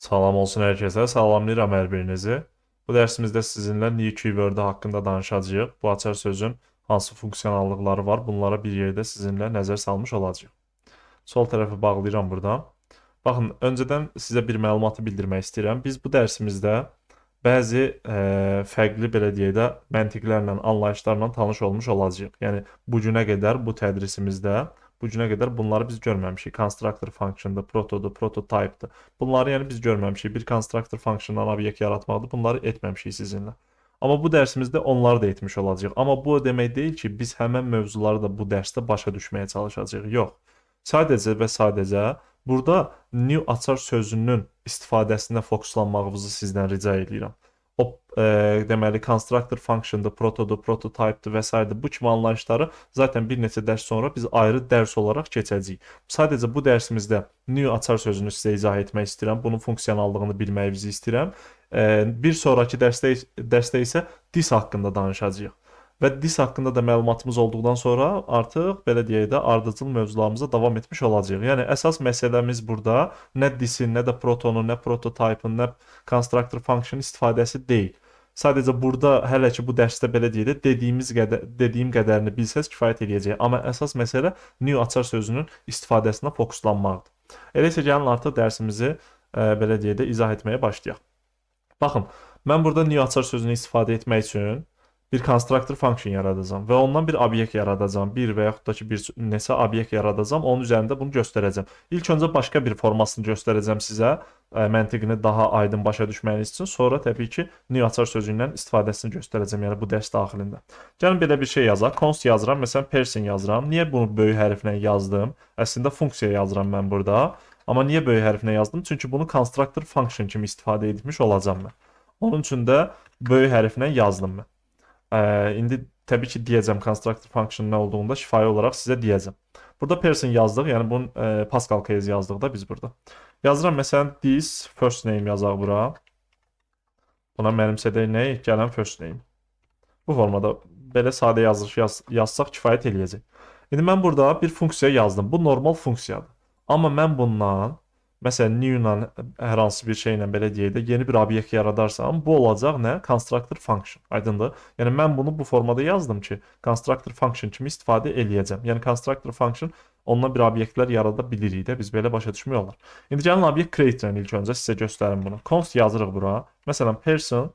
Salam olsun herkese. Salamlayıram hər birinizi. Bu dərsimizdə sizinlə new keyword haqqında danışacağıq. Bu açar sözün hansı funksionallıqları var, bunlara bir yerdə sizinlə nəzər salmış olacağıq. Sol tərəfi bağlayıram buradan. Baxın, öncədən sizə bir məlumatı bildirmək istəyirəm. Biz bu dərsimizdə bəzi fərqli belə deyək də məntiqlərlə, anlayışlarla tanış olmuş olacağıq. Yəni bu günə qədər bu tədrisimizdə bu günə qədər bunları biz görməmişik. Constructor function'dır, protodur, prototype'dır. Bunları yəni biz görməmişik. Bir constructor function'dan obyekt yaratmaqdır. Bunları etməmişik sizinlə. Amma bu dərsimizdə onları da etmiş olacağıq. Amma bu o demək deyil ki, biz həmin mövzuları da bu dərsdə başa düşməyə çalışacağıq. Yox. Sadəcə və sadəcə burada new açar sözünün istifadəsində fokuslanmağınızı sizdən rica edirəm. O deməli constructor function'dır, protodur, prototype'dır və s. bu kimi anlayışları zaten bir neçə dərs sonra biz ayrı dərs olaraq keçəcəyik. Sadəcə bu dərsimizdə new açar sözünü sizə izah etmək istəyirəm. Bunun funksionallığını bilməyinizi istəyirəm. Bir sonraki dərsdə isə dis haqqında danışacağıq. Və dis haqqında da məlumatımız olduqdan sonra artıq belə deyək də ardıcıl mövzularımıza davam etmiş olacağıq. Yəni əsas məsələmiz burada nə disin, nə də protonun, nə prototype'ın, nə constructor function istifadəsi deyil. Sadəcə burada hələ ki bu dərsdə belə deyək də dediyim qədərini bilsəz kifayət eləyəcək. Amma əsas məsələ new açar sözünün istifadəsinə fokuslanmaqdır. Elə isə gəlin artıq dərsimizi belə deyək də izah etməyə başlayaq. Baxın, mən burada new açar sözünü istifadə etmək üçün bir constructor function yaradacağam və ondan bir obyekt yaradacağam. Bir və yaxud da ki, bir neçə obyekt yaradacağam. Onun üzərində bunu göstərəcəm. İlk öncə başqa bir formasını göstərəcəm sizə, məntiqini daha aydın başa düşməyiniz üçün. Sonra təbii ki, new açar sözündən istifadəsini göstərəcəm, yəni bu dərs daxilində. Gəlin belə bir şey yazaq. Const yazıram, məsələn person yazıram. Niyə bunu böyük hərflə yazdım? Əslində funksiya yazıram mən burada. Amma niyə böyük hərflə yazdım? Çünki bunu constructor function kimi istifadə etmiş olacağam mən. Onun üçün də böyük hərflə yazdım mən. İndi təbii ki, deyəcəm constructor function nə olduğunda şifahi olaraq sizə deyəcəm. Burada person yazdıq, yəni bunu Pascal case yazdıq da biz burada. Yazıram, məsələn, this first name yazaq bura. Buna mənimsədək nə? Gələn first name. Bu formada belə sadə yazılış yazsaq kifayət eləyəcək. İndi mən burada bir funksiya yazdım. Bu normal funksiyadır. Amma mən bundan məsələn, new-la hər hansı bir şeylə belə deyək də yeni bir obyekt yaradarsam, bu olacaq nə? Constructor function. Aydındır? Yəni mən bunu bu formada yazdım ki, constructor function kimi istifadə eləyəcəm. Yəni constructor function onunla bir obyektlər yarada bilirik də, biz belə başa düşmək olar. İndi gəlin obyekt create-lə ilk öncə sizə göstərim bunu. Const yazırıq bura. Məsələn, person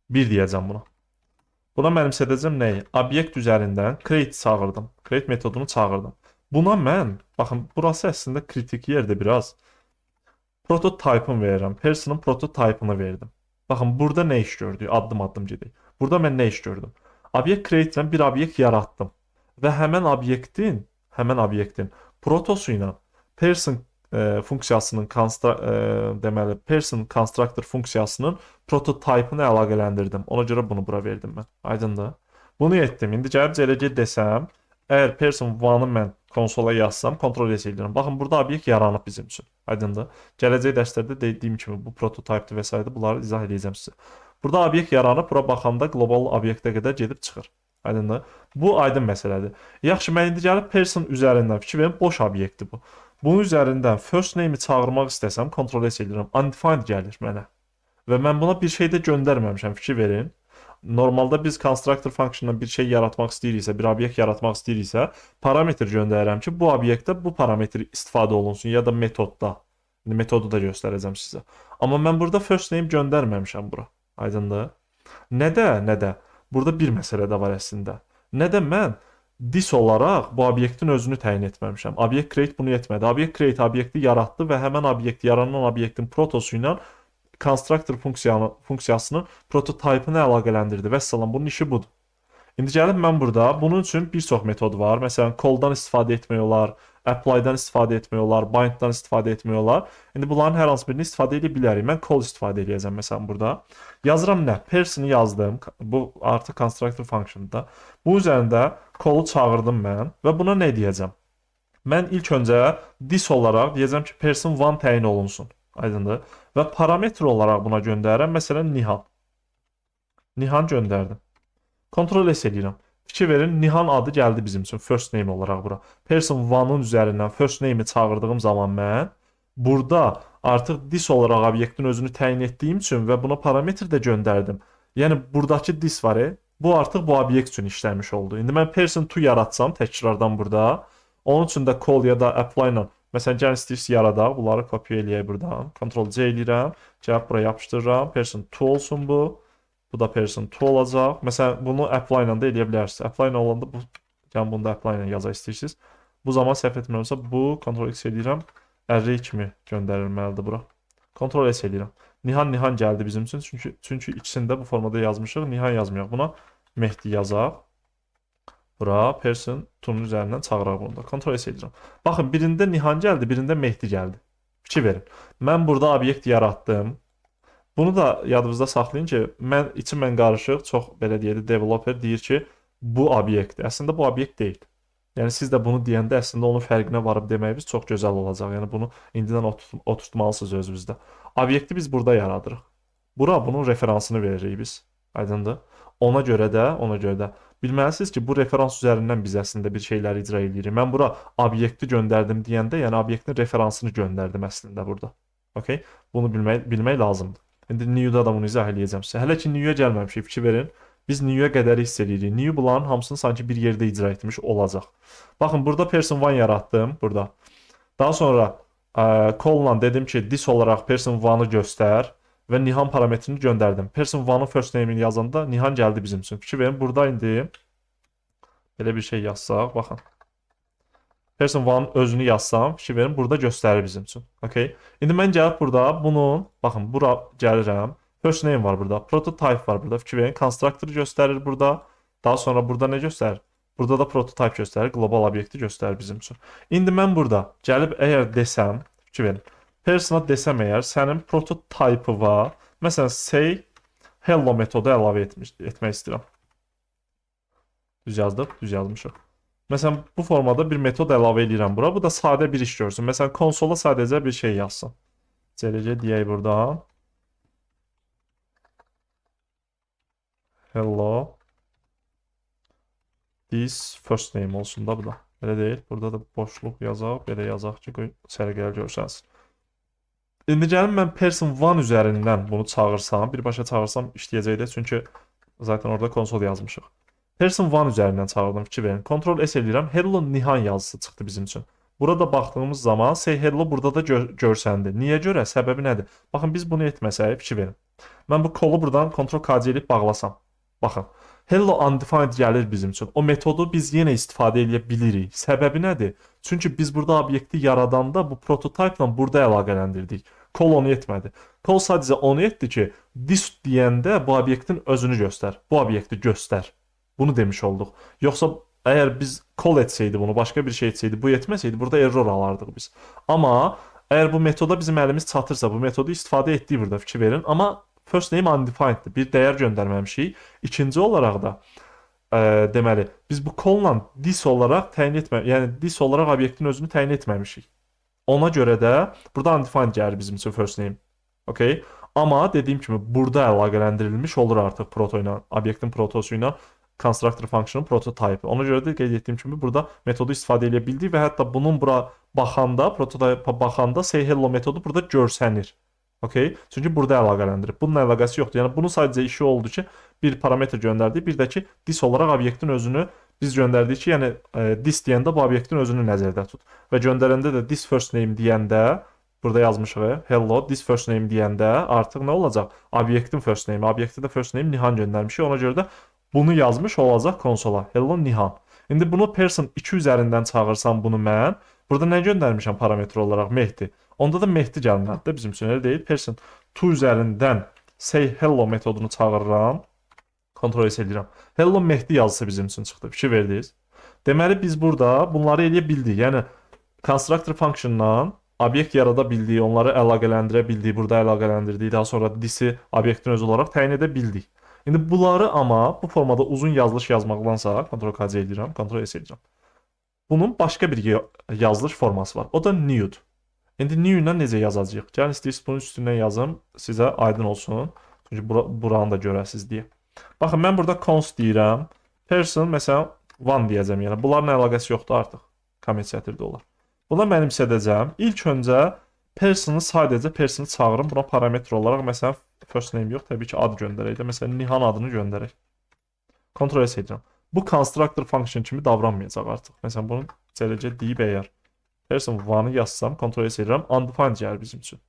1 deyəcəm buna. Buna mənimsədəcəm nəyi? Obyekt üzərindən create çağırdım. Create metodunu çağırdım. Buna mən, baxın, burası əslində kritik yerdir biraz. Prototype'ını verirəm. Person'ın prototype'ını verdim. Baxın, burada nə iş gördük? Addım-addım gedək. Burada mən nə iş gördüm? Obyekt create-lə bir obyekt yaratdım. Və həmən obyektin protosu ilə person funksiyasının deməli person constructor funksiyasının prototype'ını əlaqələndirdim. Ona görə bunu bura verdim mən. Aydındır? Bunu etdim. İndi gəlib gələcək desəm, əgər person 1-ı mən konsola yazsam, kontrol edirəm. Baxın, burada obyekt yaranıb bizim üçün. Aydındır? Gələcək dərslərdə dediyim kimi bu prototypedir və s. bunları izah edəcəm sizə. Burada obyekt yaranıb, bura baxanda qlobal obyektə qədər gedib çıxır. Aydındır? Bu aydın məsələdir. Yaxşı, mən indi gəlib person üzərindən fikir verim, boş obyektdir bu. Bunun üzərindən first name-i çağırmaq istəsəm, kontrol edirəm. Undefined gəlir mənə. Və mən buna bir şey də göndərməmişəm, fikir verin. Normalda biz constructor function'dan bir şey yaratmaq istəyiriksə, bir obyekt yaratmaq istəyiriksə, parametr göndərirəm ki, bu obyektdə bu parametr istifadə olunsun ya da metodda. Metodu da göstərəcəm sizə. Amma mən burada first name göndərməmişəm bura. Aydındır? Nədə? Burada bir məsələ də var əslində. Nədə mən dis olaraq bu obyektin özünü təyin etməmişəm. Obyekt create bunu etmədi. Obyekt create obyekti yaratdı və həmən obyekt yaranan obyektin protosu ilə constructor funksiyasının prototype'ını əlaqələndirdi. Vəssalam, bunun işi budur. İndi gəlib mən burada, bunun üçün bir çox metod var. Məsələn, call-dan istifadə etmək olar, apply-dan istifadə etmək olar, bind-dan istifadə etmək olar. İndi bunların hər hansı birini istifadə edə bilərik. Mən call istifadə edəcəm məsələn burada. Yazıram nə? Person'ı yazdım. Bu artıq constructor function'da. Bu üzərində call-u çağırdım mən və buna nə deyəcəm? Mən ilk öncə this olaraq deyəcəm ki, person 1 təyin olunsun. Aydındır? Və parametr olaraq buna göndərirəm. Məsələn, Nihan. Nihan göndərdim. Kontrol edirəm. Fikir verin, Nihan adı gəldi bizim üçün first name olaraq bura. Person 1-ın üzərindən first name-i çağırdığım zaman mən burada artıq dis olaraq obyektin özünü təyin etdiyim üçün və buna parametr də göndərdim. Yəni buradakı dis var, bu artıq bu obyekt üçün işləmiş oldu. İndi mən person to yaratsam təkrardan burada, onun üçün də call ya da apply ilə məsələn gəlin istəyirsiniz yaradaq, bunları kopya eləyək buradan. Ctrl C eləyirəm, gəlib buraya yapışdırıram. Person to olsun bu. Bu da person to olacaq. Məsələn bunu apply ilə də eləyə bilərsiniz. Apply ilə olanda bu yəni bunu da apply ilə yaza istəyirsiniz. Bu zaman səhv etmirəmsə bu Ctrl X eləyirəm. Array kimi göndərilməlidir bura. Ctrl S eləyirəm. Nihan gəldi bizim üçün. Çünki ikisini də bu formada yazmışıq. Nihan yazmayaq. Buna Mehdi yazaq. Bura person to'nun üzərindən çağıraq bunu da. Ctrl S edirəm. Baxın, birində Nihan gəldi, birində Mehdi gəldi. Fikir verin. Mən burada obyekt yaratdım. Bunu da yadınızda saxlayın ki, mən qarışıq, çox belə deyək, developer deyir ki, bu obyektdir. Əslində bu obyekt deyil. Yəni siz də bunu deyəndə əslində onun fərqinə varıb deməyiniz çox gözəl olacaq. Yəni bunu indidən oturtmalısınız özünüzdə. Obyekti biz burada yaradırıq. Bura bunun referansını veririk biz. Aydındır? Ona görə də bilməlisiniz ki, bu referans üzərindən biz əslində bir şeyləri icra edirik. Mən bura obyekti göndərdim deyəndə, yəni obyektin referansını göndərdim əslində burada. Okay? Bunu bilmək lazımdır. İndi new-da da bunu izah eləyəcəm sizə. Hələ ki new-ya gəlməmişik, fikir verin. Biz new-ya qədəri hiss edirik. New bunların hamısını sanki bir yerdə icra etmiş olacaq. Baxın, burada person one yaratdım, burada. Daha sonra call-la dedim ki, this olaraq person one-ı göstər və Nihan parametrini göndərdim. Person one-ın first name-ini yazanda Nihan gəldi bizim üçün. Fikir verin, burada indi belə bir şey yazsaq, baxın. Person one-ın özünü yazsam, fikir verin, burada göstərir bizim üçün. Okay? İndi mən gəlib burada bunun, baxın, bura gəlirəm. First name var burada, prototype var burada. Fikir verin, constructor göstərir burada. Daha sonra burada nə göstərir? Burada da prototype göstərir, global obyekti göstərir bizim üçün. İndi mən burada gəlib əgər desəm, fikir verin, persona desəm əgər, sənin prototype var. Məsələn, say hello metodu əlavə etmək istəyirəm. Düz yazdıq, düz yazmışıq. Məsələn, bu formada bir metod əlavə edirəm bura. Bu da sadə bir iş görsün. Məsələn, konsola sadəcə bir şey yazsın. CLC deyək buradan. Hello. This first name olsun da bu da. Belə deyil. Burada da boşluq yazaq. Belə yazaq ki, sərgəl görsəniz. İndi gəlin mən person one üzərindən bunu çağırsam, birbaşa çağırsam işləyəcək də. Çünki zaten orada konsol yazmışıq. Person one üzərindən çağırdım, fikir verin. Ctrl S eləyirəm. Hello Nihan yazısı çıxdı bizim üçün. Burada baxdığımız zaman say hello burada da görsəndi. Niyə görə? Səbəbi nədir? Baxın, biz bunu etməsək, fikir verin. Mən bu kolu buradan Ctrl KC eləyib bağlasam. Baxın. Hello undefined gəlir bizim üçün. O metodu biz yenə istifadə edə bilirik. Səbəbi nədir? Çünki biz burada obyekti yaradanda bu prototype ilə burada əlaqələndirdik. Call onu etmədi. Call sadəcə onu etdi ki, this deyəndə bu obyektin özünü göstər. Bu obyekti göstər. Bunu demiş olduq. Yoxsa əgər biz call etsəydi bunu, başqa bir şey etsəydi, bu etməsəydi burada error alardıq biz. Amma əgər bu metoda bizim əlimiz çatırsa, bu metodu istifadə etdik burada, fikir verin. Amma first name undefineddir. Bir dəyər göndərməmişik. İkinci olaraq da deməli, biz bu call-la this olaraq təyin etməmişik. Yəni this olaraq obyektin özünü təyin etməmişik. Ona görə də burada undefined gəlir bizim üçün first name. Okay? Amma dediyim kimi burada əlaqələndirilmiş olur artıq proto ilə, obyektin protosu ilə constructor function'ın prototype. Ona görə də qeyd etdiyim kimi burada metodu istifadə edə bildik və hətta bunun bura baxanda, prototype baxanda say hello metodu burada görsənir. Okay? Çünki burada əlaqələndirib. Bunun əlaqəsi yoxdur. Yəni bunun sadəcə işi oldu ki, bir parametr göndərdik, bir də ki, this olaraq obyektin özünü biz göndərdik ki, yəni this deyəndə bu obyektin özünü nəzərdə tut. Və göndərəndə də this first name deyəndə, burada yazmışıq, hello, this first name deyəndə artıq nə olacaq? Obyektin first name, obyektdə də first name Nihan göndərmişik. Ona görə də bunu yazmış olacaq konsola. Hello Nihan. İndi bunu person 2 üzərindən çağırsam bunu mən, burada nə göndərmişəm parametr olaraq? Mehdi. Onda da Mehdi gəlməlidir bizim üçün, elə deyil. Person 2 üzərindən say hello metodunu çağırıram. Ctrl S edirəm. Hello Mehdi yazısı bizim üçün çıxdı. Fikir verdiniz. Deməli biz burada bunları eləyə bildik. Yəni constructor function-dan obyekt yarada bildik, onları əlaqələndirə bildik, burada əlaqələndirdik, daha sonra this-i obyektin özü olaraq təyin edə bildik. İndi bunları amma bu formada uzun yazılış yazmaqdansa Ctrl KC edirəm, Ctrl S edirəm. Bunun başqa bir yazılış forması var. O da nude. İndi new ilə necə yazacağıq? Gəlin istəyirsiniz bunun üstündən yazım, sizə aydın olsun. Çünki buranı da görəsiniz deyə. Baxın, mən burada const deyirəm. Person, məsələn, one deyəcəm. Yəni, bunların əlaqəsi yoxdur artıq. Comment sətirdə olar. Buna mənimsədəcəm. İlk öncə Person'ı sadəcə person'ı çağırım. Buna parametr olaraq məsələn first name yox, təbii ki ad göndərək də. Məsələn Nihan adını göndərək. Kontrol S edirəm. Bu constructor function kimi davranmayacaq artıq. Məsələn bunu celəcə deyib əgər person one-ı yazsam, kontrol S edirəm, undefined gəlir bizim üçün.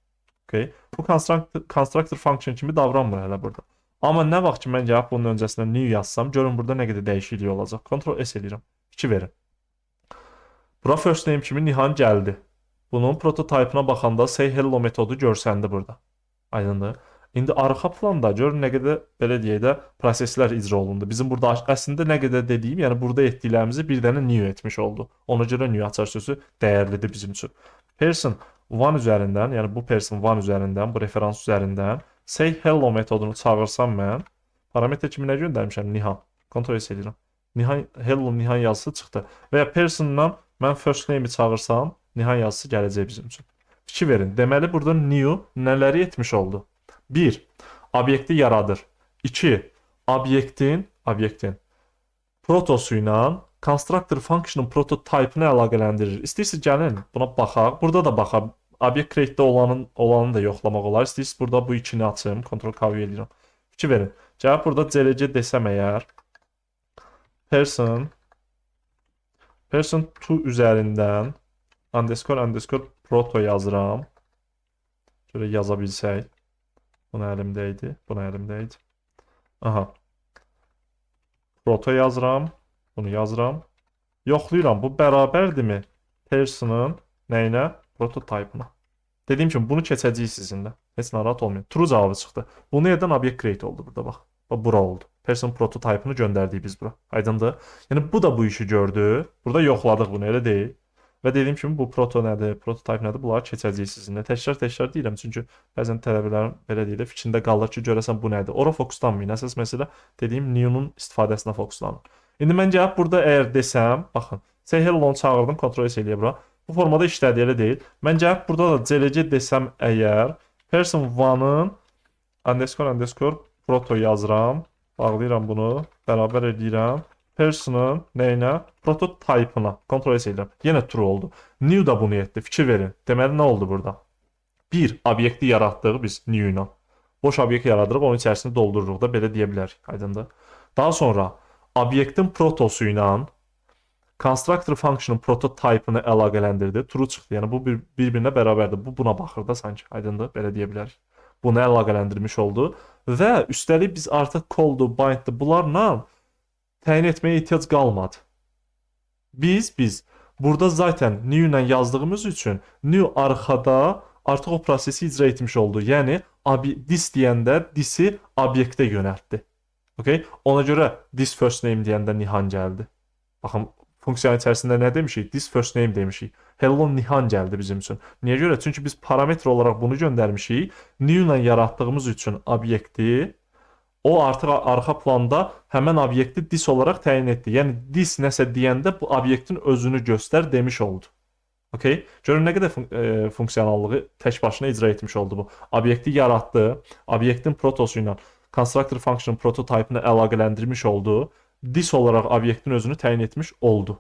Okay. Bu constructor function kimi davranmır hələ burada. Amma nə vaxt ki mən gəlib bunun öncəsində new yazsam, görün burada nə qədər dəyişiklik olacaq. Kontrol S edirəm. 2 verin. Bura first name kimi Nihan gəldi. Bunun prototypına baxanda say hello metodu görsəndi burada. Aydındır. İndi arxa planda görün nə qədər belə deyək də proseslər icra olundu. Bizim burada əslində nə qədər dediyim, yəni burada etdiklərimizi bir dənə new etmiş oldu. Ona görə new açar sözü dəyərlidir bizim üçün. Person one üzərindən, yəni bu person one üzərindən, bu referans üzərindən say hello metodunu çağırsam mən parametr kimi nə göndərmişəm? Nihan. Kontrol edirəm. Nihan hello Nihan yazısı çıxdı. Və ya persondan mən first name-i çağırsam, Nihan yazısı gələcək bizim üçün. Fikir verin. Deməli burada new nələri etmiş oldu? 1. Obyekti yaradır. 2. Obyektin protosu ilə constructor function'ın prototypını əlaqələndirir. İstəyirsiniz gəlin buna baxaq. Burada da baxaq. Obyekt create'də olanı da yoxlamaq olar. İstəyirsiniz burada bu ikini açım. Ctrl K edirəm. Fikir verin. Cavab burada CLC desəm əgər person 2 üzərindən underscore proto yazıram. Şöyle yaza bilsək. Bunu əlimdəydi. Bunu əlimdəydi. Aha. Proto yazıram. Bunu yazıram. Yoxlayıram. Bu bərabərdirmi? Person'ın nəyinə? Prototype'ına. Dediyim kimi bunu keçəcəyik sizinlə. Heç narahat olmayın. True cavabı çıxdı. Bunu edən obyekt create oldu burada bax. Bax bura oldu. Person prototype'ını göndərdik biz bura. Aydındır? Yəni bu da bu işi gördü. Burada yoxladıq bunu, elə deyil. Və dediyim kimi bu proto nədir, prototype nədir? Bunları keçəcəyik sizinlə. Təkrar deyirəm, çünki bəzən tələbələrin belə deyil, fikrində qalır ki, görəsən bu nədir? Ora fokuslanmayın. Əsas məsələ dediyim new-nun istifadəsinə fokuslanın. İndi mən gəlib burada əgər desəm, baxın, say hello-nu çağırdım, kontrol eləyə bura. Bu formada işlədi, elə deyil. Mən gəlib burada da CLC desəm əgər person one-ın underscore proto yazıram, bağlayıram bunu, bərabər edirəm. Person'ın nəyinə? Prototype'ına. Kontrol edirəm. Yenə true oldu. New da bunu etdi. Fikir verin. Deməli nə oldu burada? 1. Obyekti yaratdıq biz new ilə. Boş obyekt yaradırıq, onun içərisini doldururuq da belə deyə bilərik. Aydındır. Daha sonra obyektin protosu ilə constructor function'ın prototype'ını əlaqələndirdi. True çıxdı. Yəni bu bir-birinə bərabərdir. Bu buna baxır da sanki. Aydındır. Belə deyə bilərik. Bunu əlaqələndirmiş oldu və üstəlik biz artıq call'du, bind'di bunlarla təyin etməyə ehtiyac qalmadı. Biz burada zaten new ilə yazdığımız üçün new arxada artıq o prosesi icra etmiş oldu. Yəni this deyəndə this'i obyektə yönəltdi. Okay? Ona görə this first name deyəndə Nihan gəldi. Baxın funksiyanın içərisində nə demişik? This first name demişik. Hello Nihan gəldi bizim üçün. Niyə görə? Çünki biz parametr olaraq bunu göndərmişik. New ilə yaratdığımız üçün obyekti o artıq arxa planda həmən obyekti this olaraq təyin etdi. Yəni this nəsə deyəndə bu obyektin özünü göstər demiş oldu. Okay? Görün nə qədər funksionallığı tək başına icra etmiş oldu bu. Obyekti yaratdı, obyektin protosu ilə constructor function prototype'ını əlaqələndirmiş oldu. This olaraq obyektin özünü təyin etmiş oldu.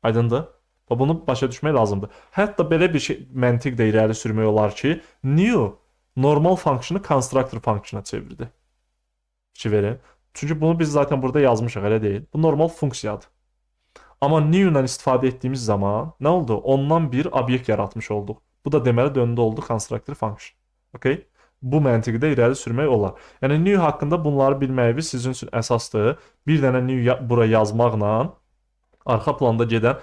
Aydındır? Və bunu başa düşmək lazımdır. Hətta belə bir məntiq də irəli sürmək olar ki, new normal function'ı constructor function'a çevirdi. Fikir verin. Çünki bunu biz zaten burada yazmışıq, elə deyil. Bu normal funksiyadır. Amma new ilə istifadə etdiyimiz zaman nə oldu? Ondan bir obyekt yaratmış olduq. Bu da deməli döndü oldu constructor function. Okay? Bu məntiqi də irəli sürmək olar. Yəni new haqqında bunları bilməyiniz sizin üçün əsasdır. Bir dənə new bura yazmaqla arxa planda gedən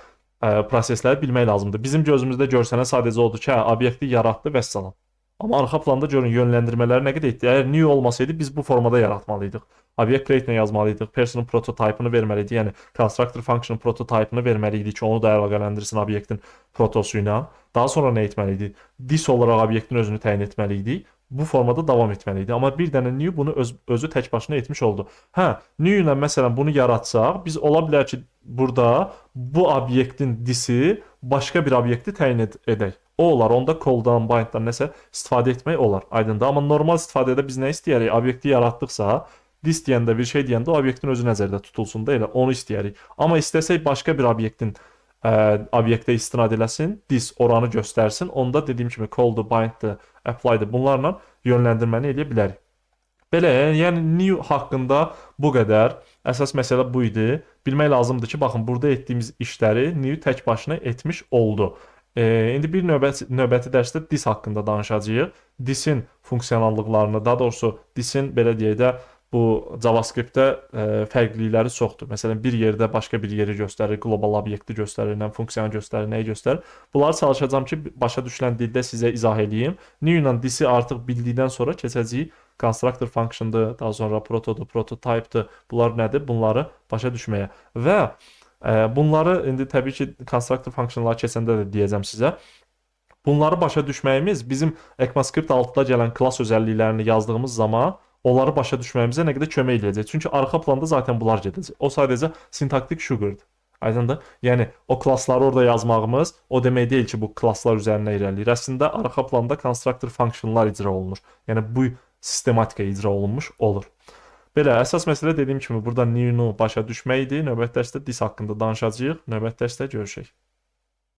prosesləri bilmək lazımdır. Bizim gözümüzdə görsənə sadəcə odur ki, obyekti yaratdı və salam. Amma arxa planda görün yönləndirmələri nə qədər etdi. Əgər new olmasaydı biz bu formada yaratmalıydıq. Obyekt create-nə yazmalıydıq. Person'ın prototype'ını verməliydik. Yəni constructor function'ın prototype'ını verməliydik ki, onu da əlaqələndirsin obyektin protosu ilə. Daha sonra nə etməliydik? This olaraq obyektin özünü təyin etməliydik. Bu formada davam etməliydi. Amma bir dənə new bunu özü tək başına etmiş oldu. Hə, new ilə məsələn bunu yaratsaq, biz ola bilər ki, burada bu obyektin this'i başqa bir obyekti təyin edək. O olar, onda call'dan, bind'dan nəsə istifadə etmək olar. Aydındır. Amma normal istifadədə biz nə istəyərik? Obyekti yaratdıqsa, this deyəndə bir şey deyəndə o obyektin özü nəzərdə tutulsun da elə onu istəyərik. Amma istəsək başqa bir obyektin obyektə istinad eləsin, this oranı göstərsin. Onda dediyim kimi call-dur, bind-dır, apply-dır. Bunlarla yönləndirməni eləyə bilərik. Belə, yəni new haqqında bu qədər. Əsas məsələ bu idi. Bilmək lazımdır ki, baxın, burada etdiyimiz işləri new tək başına etmiş oldu. İndi bir növbəti dərsdə this haqqında danışacağıq. This'in funksionallıqlarını, daha doğrusu this'in belə deyək də bu JavaScript-də fərqlilikləri çoxdur. Məsələn, bir yerdə başqa bir yeri göstərir, qlobal obyekti göstərir, funksiyanı göstərir, nəyi göstərir. Bunları çalışacağam ki, başa düşülən dildə sizə izah edeyim. New ilə this'i artıq bildikdən sonra keçəcəyik. Constructor function'dır, daha sonra protodur, prototype'dır. Bunlar nədir? Bunları başa düşməyə. Və bunları indi təbii ki, constructor function'ları keçəndə də deyəcəm sizə. Bunları başa düşməyimiz bizim ECMAScript 6-da gələn klass özəlliklərini yazdığımız zaman onları başa düşməyimizə nə qədər kömək edəcək. Çünki arxa planda zaten bunlar gedəcək. O sadəcə sintaktik sugardır. Aydındır? Yəni o klassları orada yazmağımız o demək deyil ki, bu klasslar üzərinə irəliləyir. Əslində arxa planda constructor functionlar icra olunur. Yəni bu sistematika icra olunmuş olur. Belə, əsas məsələ dediyim kimi burada new-nu başa düşmək idi. Növbəti dərsdə this haqqında danışacağıq. Növbəti dərsdə görüşək.